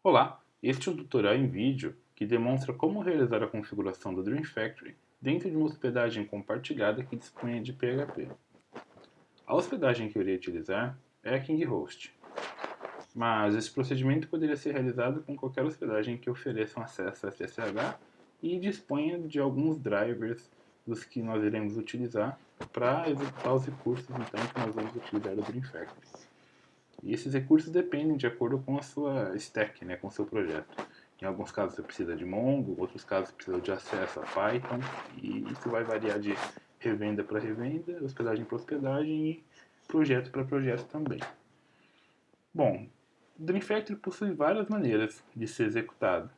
Olá, este é um tutorial em vídeo que demonstra como realizar a configuração do Dream Factory dentro de uma hospedagem compartilhada que dispõe de PHP. A hospedagem que eu irei utilizar é a KingHost, mas esse procedimento poderia ser realizado com qualquer hospedagem que ofereça um acesso a SSH e disponha de alguns drivers dos que nós iremos utilizar para executar os recursos então, que nós vamos utilizar do Dream Factory. E esses recursos dependem de acordo com a sua stack, né, com o seu projeto. Em alguns casos você precisa de Mongo, em outros casos você precisa de acesso a Python, e isso vai variar de revenda para revenda, hospedagem para hospedagem e projeto para projeto também. Bom, o Dream Factory possui várias maneiras de ser executado.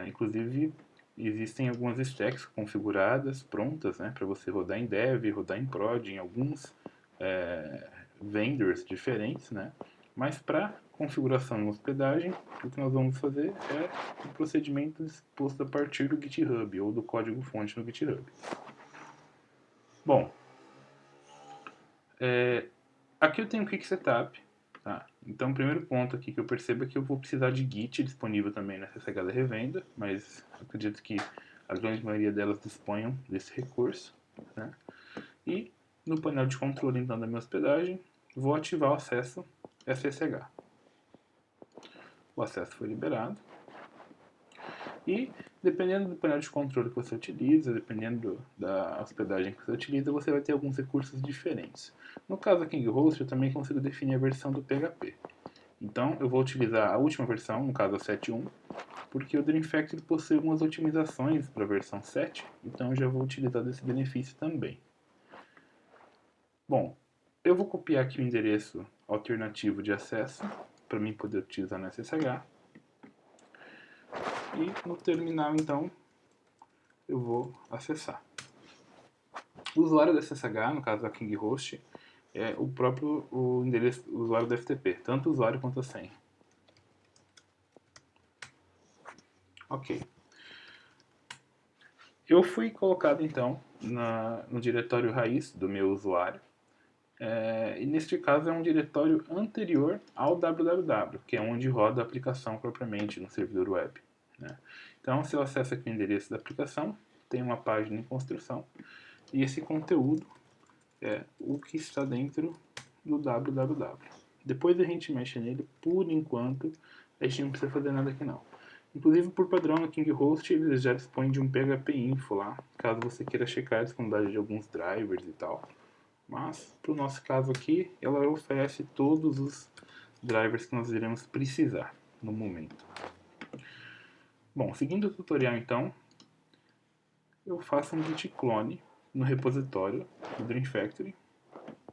Inclusive, existem algumas stacks configuradas, prontas, né, para você rodar em dev, rodar em prod, em alguns vendors diferentes, né? Mas para configuração e hospedagem, o que nós vamos fazer é um procedimento disposto a partir do GitHub ou do código-fonte no GitHub. Bom, aqui eu tenho o Quick Setup. Tá? Então, o primeiro ponto aqui que eu percebo é que eu vou precisar de Git disponível também nessa SSH da revenda, mas acredito que a grande maioria delas disponham desse recurso. Né? E no painel de controle então da minha hospedagem, vou ativar o acesso SSH. O acesso foi liberado. E dependendo do painel de controle que você utiliza, dependendo da hospedagem que você utiliza, você vai ter alguns recursos diferentes. No caso da KingHost, eu também consigo definir a versão do PHP. Então, eu vou utilizar a última versão, no caso a 7.1, porque o Dream Factory possui algumas otimizações para a versão 7, então eu já vou utilizar desse benefício também. Bom, eu vou copiar aqui o endereço alternativo de acesso, para mim poder utilizar no SSH. E no terminal, então, eu vou acessar. O usuário do SSH, no caso da KingHost, é o próprio endereço o usuário do FTP, tanto o usuário quanto a senha. Ok. Eu fui colocado, então, no diretório raiz do meu usuário. E neste caso é um diretório anterior ao www, que é onde roda a aplicação propriamente no servidor web. Né? Então, se eu acesso aqui o endereço da aplicação, tem uma página em construção, e esse conteúdo é o que está dentro do www. Depois a gente mexe nele, por enquanto, a gente não precisa fazer nada aqui não. Inclusive, por padrão, na KingHost eles já dispõem de um PHP info lá, caso você queira checar a disponibilidade de alguns drivers e tal. Mas, para o nosso caso aqui, ela oferece todos os drivers que nós iremos precisar no momento. Bom, seguindo o tutorial então, eu faço um git clone no repositório do Dream Factory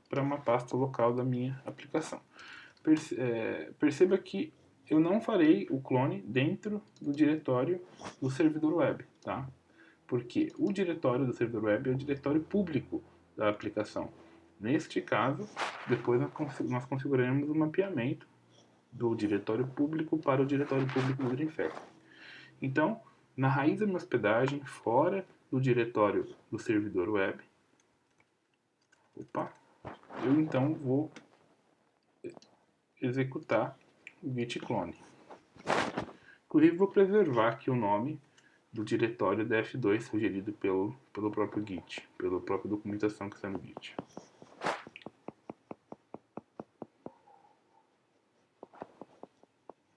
para uma pasta local da minha aplicação. Perceba que eu não farei o clone dentro do diretório do servidor web, tá? Porque o diretório do servidor web é o diretório público da aplicação. Neste caso, depois nós configuraremos o mapeamento do diretório público para o diretório público do Dream Factory. Então, na raiz da minha hospedagem, fora do diretório do servidor web, eu então vou executar o git clone. Inclusive, vou preservar aqui o nome do diretório df2 sugerido pelo próprio Git, pela própria documentação que está no Git.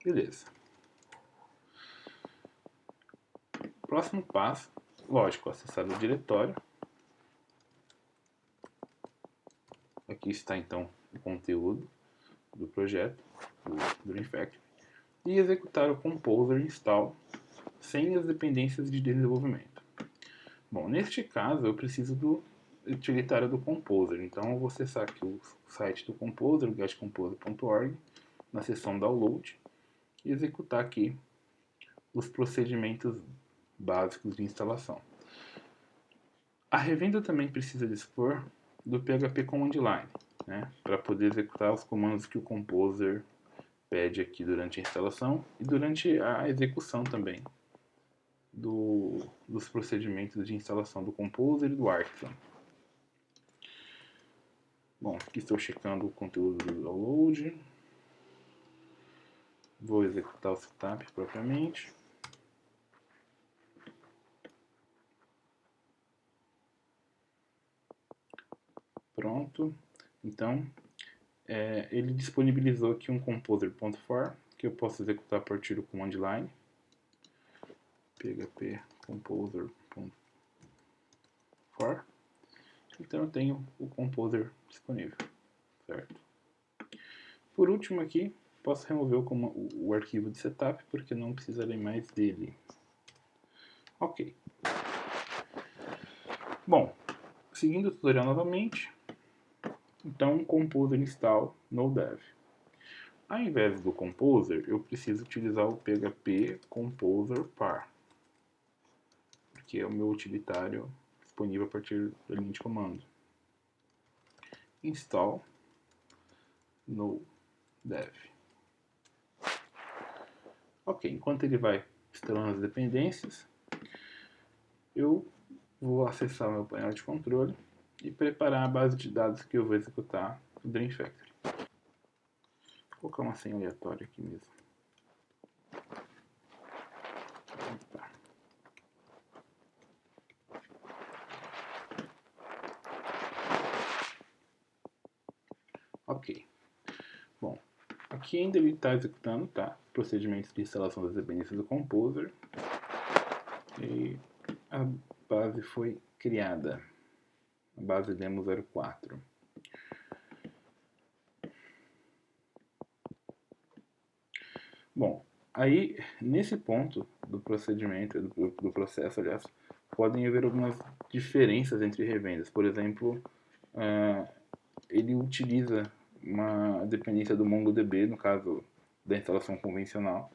Beleza. Próximo passo, lógico, acessar o diretório. Aqui está então o conteúdo do projeto, do Dream Factory, e executar o Composer install sem as dependências de desenvolvimento. Bom, neste caso eu preciso do utilitário do Composer, então eu vou acessar aqui o site do Composer, getcomposer.org, na seção Download, e executar aqui os procedimentos básicos de instalação. A revenda também precisa dispor do PHP Command Line, né, para poder executar os comandos que o Composer pede aqui durante a instalação e durante a execução também dos procedimentos de instalação do Composer e do Artisan. Bom, aqui estou checando o conteúdo do download. Vou executar o setup propriamente. Pronto. Então, ele disponibilizou aqui um composer.for, que eu posso executar a partir do command line. php composer.for. Então eu tenho o composer disponível, certo? Por último aqui, posso remover o arquivo de setup, porque não precisarei mais dele. Ok. Bom, seguindo o tutorial novamente, então composer install no dev. Ao invés do composer, eu preciso utilizar o php composer par, que é o meu utilitário disponível a partir da linha de comando. Install no dev. Ok, enquanto ele vai instalando as dependências, eu vou acessar meu painel de controle e preparar a base de dados que eu vou executar no Dream Factory. Vou colocar uma senha aleatória aqui mesmo. Opa. Ok. Bom, aqui ainda ele está executando, tá? Procedimentos de instalação das dependências do Composer. E a base foi criada. A base demo 04. Bom, aí nesse ponto do procedimento, do processo, aliás, podem haver algumas diferenças entre revendas. Por exemplo, ele utiliza uma dependência do MongoDB, no caso da instalação convencional,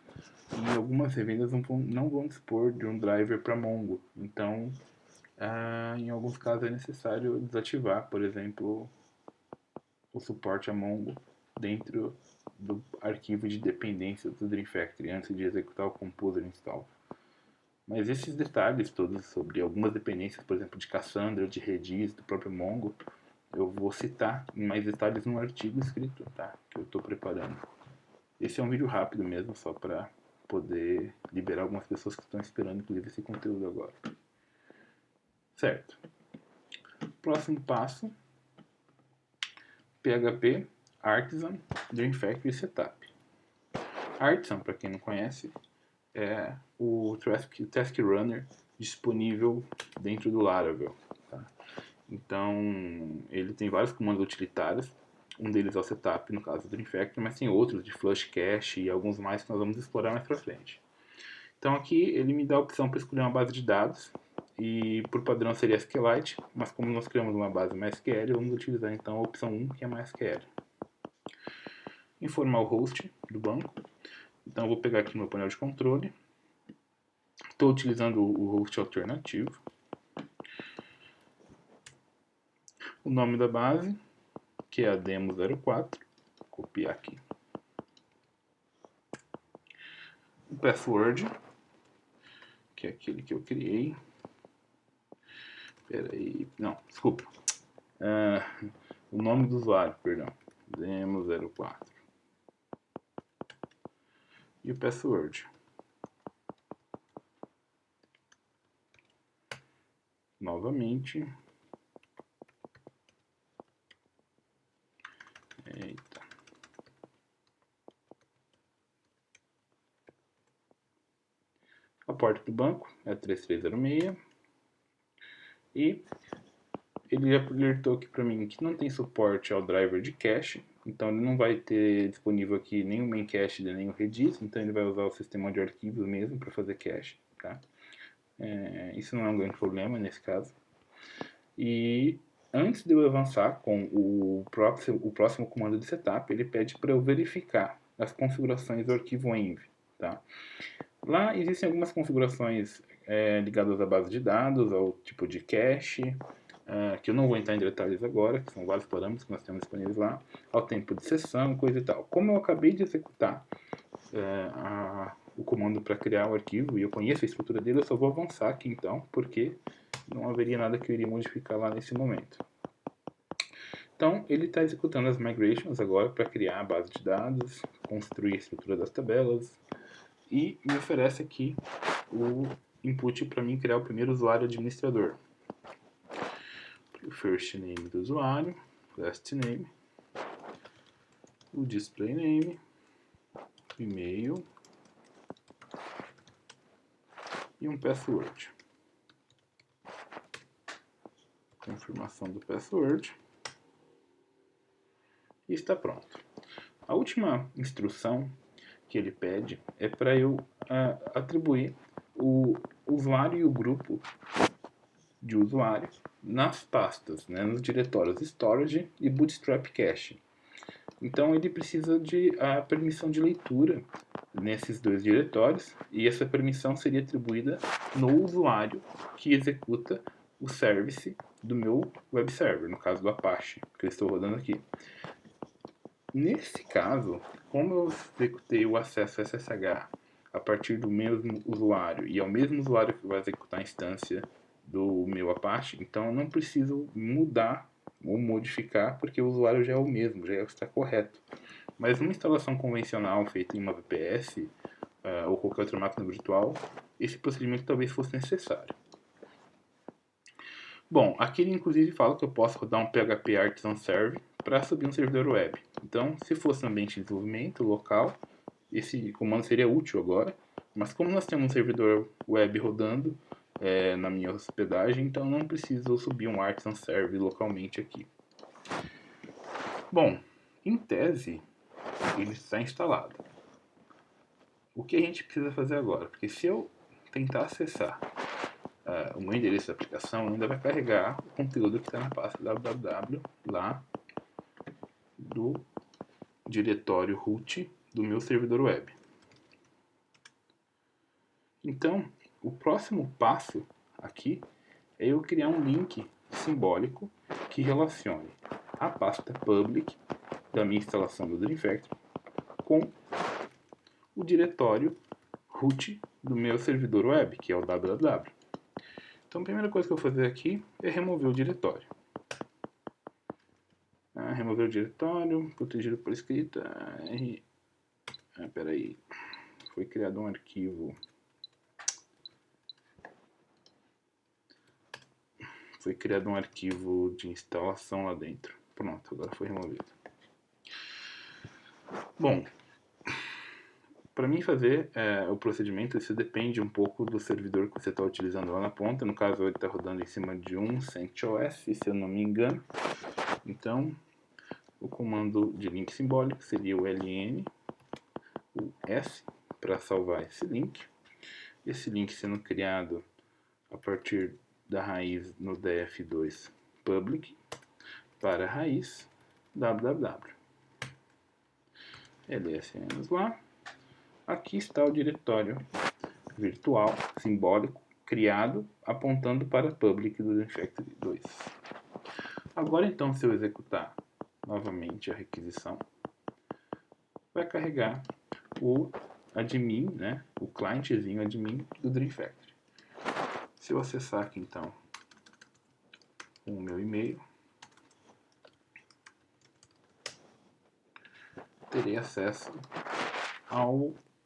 e algumas revendas não vão dispor de um driver para Mongo. Então, em alguns casos é necessário desativar, por exemplo, o suporte a Mongo dentro do arquivo de dependências do Dream Factory antes de executar o Composer install. Mas esses detalhes todos sobre algumas dependências, por exemplo, de Cassandra, de Redis, do próprio Mongo, eu vou citar em mais detalhes no artigo escrito, tá? Que eu estou preparando. Esse é um vídeo rápido mesmo, só para poder liberar algumas pessoas que estão esperando, inclusive, esse conteúdo agora. Certo. Próximo passo, PHP Artisan Dream Factory Setup. Artisan, para quem não conhece, é o Task Runner disponível dentro do Laravel. Tá? Então, ele tem vários comandos utilitários. Um deles é o setup, no caso do Dream Factory, mas tem outros de flush cache e alguns mais que nós vamos explorar mais para frente. Então aqui ele me dá a opção para escolher uma base de dados e por padrão seria SQLite, mas como nós criamos uma base MySQL, vamos utilizar então a opção 1, que é MySQL. Informar o host do banco. Então eu vou pegar aqui meu painel de controle. Estou utilizando o host alternativo. O nome da base, que é a demo 04. Vou copiar aqui. O password, que é aquele que eu criei. Espera aí, não, desculpa. O nome do usuário, perdão. Demo 04. E o password. Novamente. Eita. A porta do banco é 3306. E ele já alertou aqui para mim que não tem suporte ao driver de cache. Então ele não vai ter disponível aqui nem o main cache nem o Redis. Então ele vai usar o sistema de arquivos mesmo para fazer cache. Tá? Isso não é um grande problema nesse caso. E antes de eu avançar com o próximo comando de setup, ele pede para eu verificar as configurações do arquivo env. Tá? Lá existem algumas configurações ligadas à base de dados, ao tipo de cache, que eu não vou entrar em detalhes agora, que são vários parâmetros que nós temos disponíveis lá, ao tempo de sessão, coisa e tal. Como eu acabei de executar o comando para criar o arquivo e eu conheço a estrutura dele, eu só vou avançar aqui então, porque não haveria nada que eu iria modificar lá nesse momento. Então, ele está executando as migrations agora para criar a base de dados construir a estrutura das tabelas e me oferece aqui o input para mim criar o primeiro usuário administrador. O first name do usuário, last name, o display name, e-mail e um password. Confirmação do password. E está pronto. A última instrução que ele pede é para eu atribuir o usuário e o grupo de usuários nas pastas, né, nos diretórios Storage e Bootstrap Cache. Então ele precisa de a permissão de leitura nesses dois diretórios, e essa permissão seria atribuída no usuário que executa o service do meu web server, no caso do Apache, que eu estou rodando aqui. Nesse caso, como eu executei o acesso SSH a partir do mesmo usuário, e é o mesmo usuário que vai executar a instância do meu Apache, então eu não preciso mudar ou modificar, porque o usuário já é o mesmo, já está correto. Mas numa instalação convencional feita em uma VPS ou qualquer outra máquina virtual, esse procedimento talvez fosse necessário. Bom, aqui ele inclusive fala que eu posso rodar um PHP Artisan Server para subir um servidor web. Então, se fosse um ambiente de desenvolvimento local, esse comando seria útil agora. Mas como nós temos um servidor web rodando na minha hospedagem, então não preciso subir um Artisan Server localmente aqui. Bom, em tese, ele está instalado. O que a gente precisa fazer agora? Porque se eu tentar acessar o meu endereço da aplicação, ainda vai carregar o conteúdo que está na pasta www lá do diretório root do meu servidor web. Então, o próximo passo aqui é eu criar um link simbólico que relacione a pasta public da minha instalação do Dream Factory com o diretório root do meu servidor web, que é o www. Então, a primeira coisa que eu vou fazer aqui é remover o diretório. Remover o diretório, protegido por escrita. Peraí, foi criado um arquivo. Foi criado um arquivo de instalação lá dentro. Pronto, agora foi removido. Bom, para mim fazer o procedimento, isso depende um pouco do servidor que você está utilizando lá na ponta. No caso, ele está rodando em cima de um CentOS, se eu não me engano. Então, o comando de link simbólico seria o ln, o S, para salvar esse link. Esse link sendo criado a partir da raiz no df2 public para a raiz www. ls lá. Aqui está o diretório virtual simbólico criado apontando para public do Dream Factory 2. Agora então, se eu executar novamente a requisição, vai carregar o admin, né, o clientezinho admin do Dream Factory. Se eu acessar aqui então o meu e-mail, terei acesso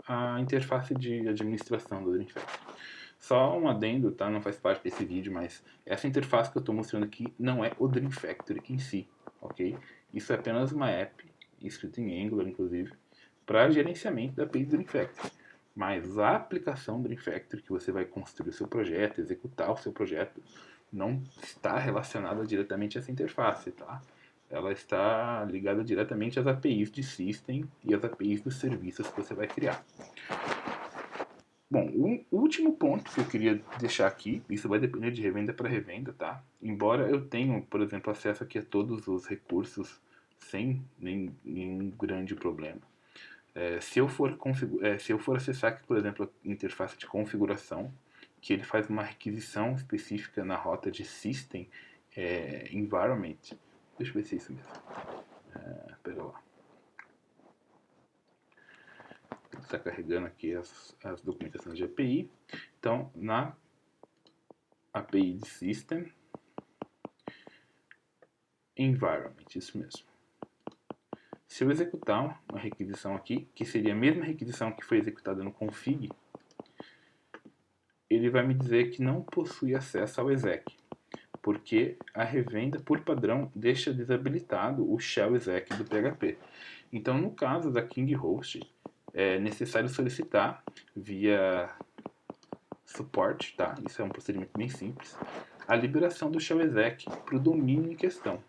à interface de administração do Dream Factory. Só um adendo, tá? Não faz parte desse vídeo, mas essa interface que eu estou mostrando aqui não é o Dream Factory em si, ok? Isso é apenas uma app, escrita em Angular inclusive, para gerenciamento da API do Dream Factory. Mas a aplicação Dream Factory que você vai construir o seu projeto, executar o seu projeto, não está relacionada diretamente a essa interface, tá? Ela está ligada diretamente às APIs de System e às APIs dos serviços que você vai criar. Bom, o último ponto que eu queria deixar aqui, isso vai depender de revenda para revenda, tá? Embora eu tenha, por exemplo, acesso aqui a todos os recursos sem nenhum grande problema. Se eu for acessar aqui, por exemplo, a interface de configuração, que ele faz uma requisição específica na rota de System Environment. Deixa eu ver se é isso mesmo. Pera lá. Está carregando aqui as documentações de API. Então, na API de System Environment, isso mesmo. Se eu executar uma requisição aqui, que seria a mesma requisição que foi executada no config, ele vai me dizer que não possui acesso ao exec, porque a revenda, por padrão, deixa desabilitado o shell exec do PHP. Então, no caso da Kinghost, é necessário solicitar via support, tá? Isso é um procedimento bem simples, a liberação do shell exec para o domínio em questão.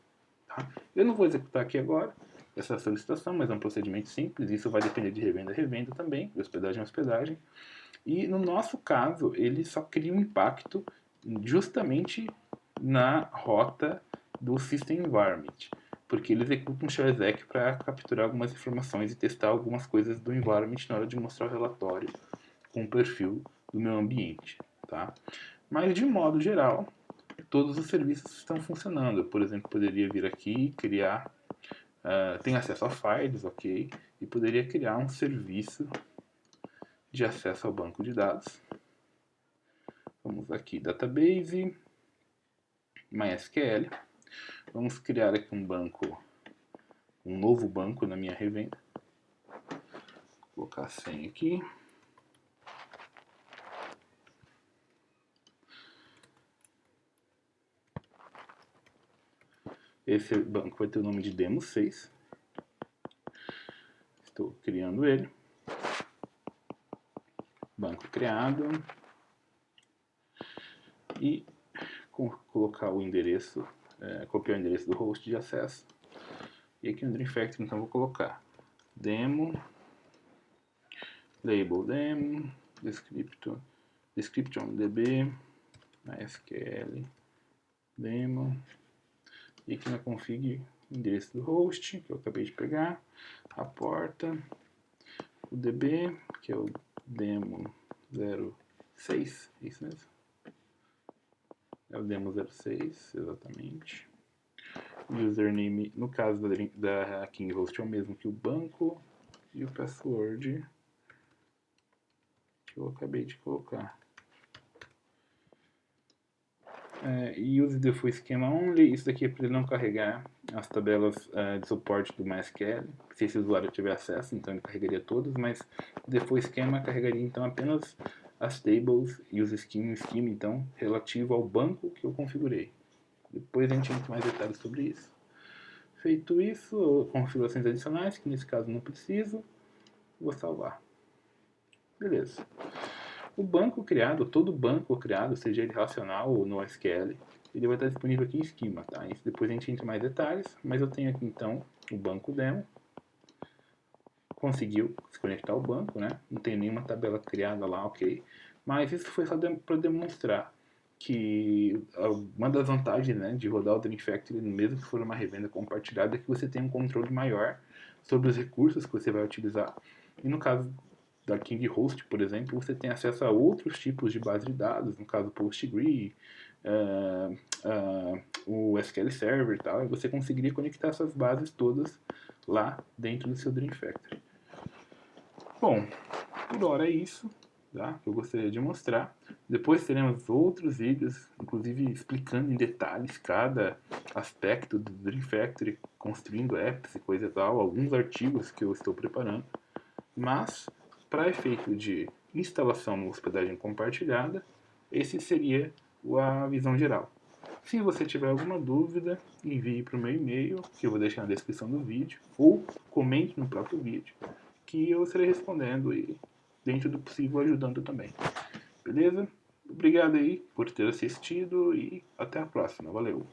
Tá? Eu não vou executar aqui agora essa solicitação, mas é um procedimento simples, isso vai depender de revenda a revenda também, de hospedagem a hospedagem. E no nosso caso, ele só cria um impacto justamente na rota do System Environment, porque ele executa um shell exec para capturar algumas informações e testar algumas coisas do environment na hora de mostrar o relatório com o perfil do meu ambiente. Tá? Mas de modo geral, todos os serviços estão funcionando. Eu, por exemplo, poderia vir aqui criar, tem acesso a files, ok, e poderia criar um serviço de acesso ao banco de dados. Vamos aqui, database, MySQL. Vamos criar aqui um banco, um novo banco na minha revenda. Vou colocar a senha aqui. Esse banco vai ter o nome de Demo6. Estou criando ele. Banco criado. E colocar o endereço, copiar o endereço do host de acesso. E aqui no Dream Factory, então, vou colocar demo, label demo, description db, MySQL, demo. E aqui na config, o endereço do host, que eu acabei de pegar, a porta, o db, que é o demo 06, é isso mesmo? É o demo 06, exatamente. O username, no caso da Kinghost, é o mesmo que o banco. E o password que eu acabei de colocar. E use the full schema only. Isso daqui é para ele não carregar as tabelas de suporte do MySQL. Se esse usuário tiver acesso, então ele carregaria todas, mas o the full schema carregaria então apenas as tables e os schema, então, relativo ao banco que eu configurei. Depois a gente entra em mais detalhes sobre isso. Feito isso, configurações adicionais, que nesse caso não preciso, vou salvar. Beleza. O banco criado, todo banco criado, seja ele relacional ou no SQL, ele vai estar disponível aqui em esquema, tá? Isso depois a gente entra em mais detalhes, mas eu tenho aqui então o banco demo. Conseguiu se conectar ao banco, né? Não tem nenhuma tabela criada lá, ok. Mas isso foi só para demonstrar que uma das vantagens, né, de rodar o Dream Factory, mesmo que for uma revenda compartilhada, é que você tem um controle maior sobre os recursos que você vai utilizar. E no caso da Kinghost, por exemplo, você tem acesso a outros tipos de base de dados, no caso PostgreSQL, o SQL Server e tal, e você conseguiria conectar essas bases todas lá dentro do seu Dream Factory. Bom, por hora é isso, tá? Que eu gostaria de mostrar. Depois teremos outros vídeos, inclusive explicando em detalhes cada aspecto do Dream Factory, construindo apps e coisa e tal, alguns artigos que eu estou preparando. Mas, para efeito de instalação na hospedagem compartilhada, esse seria a visão geral. Se você tiver alguma dúvida, envie para o meu e-mail, que eu vou deixar na descrição do vídeo, ou comente no próprio vídeo, que eu estarei respondendo e, dentro do possível, ajudando também. Beleza? Obrigado aí por ter assistido e até a próxima. Valeu!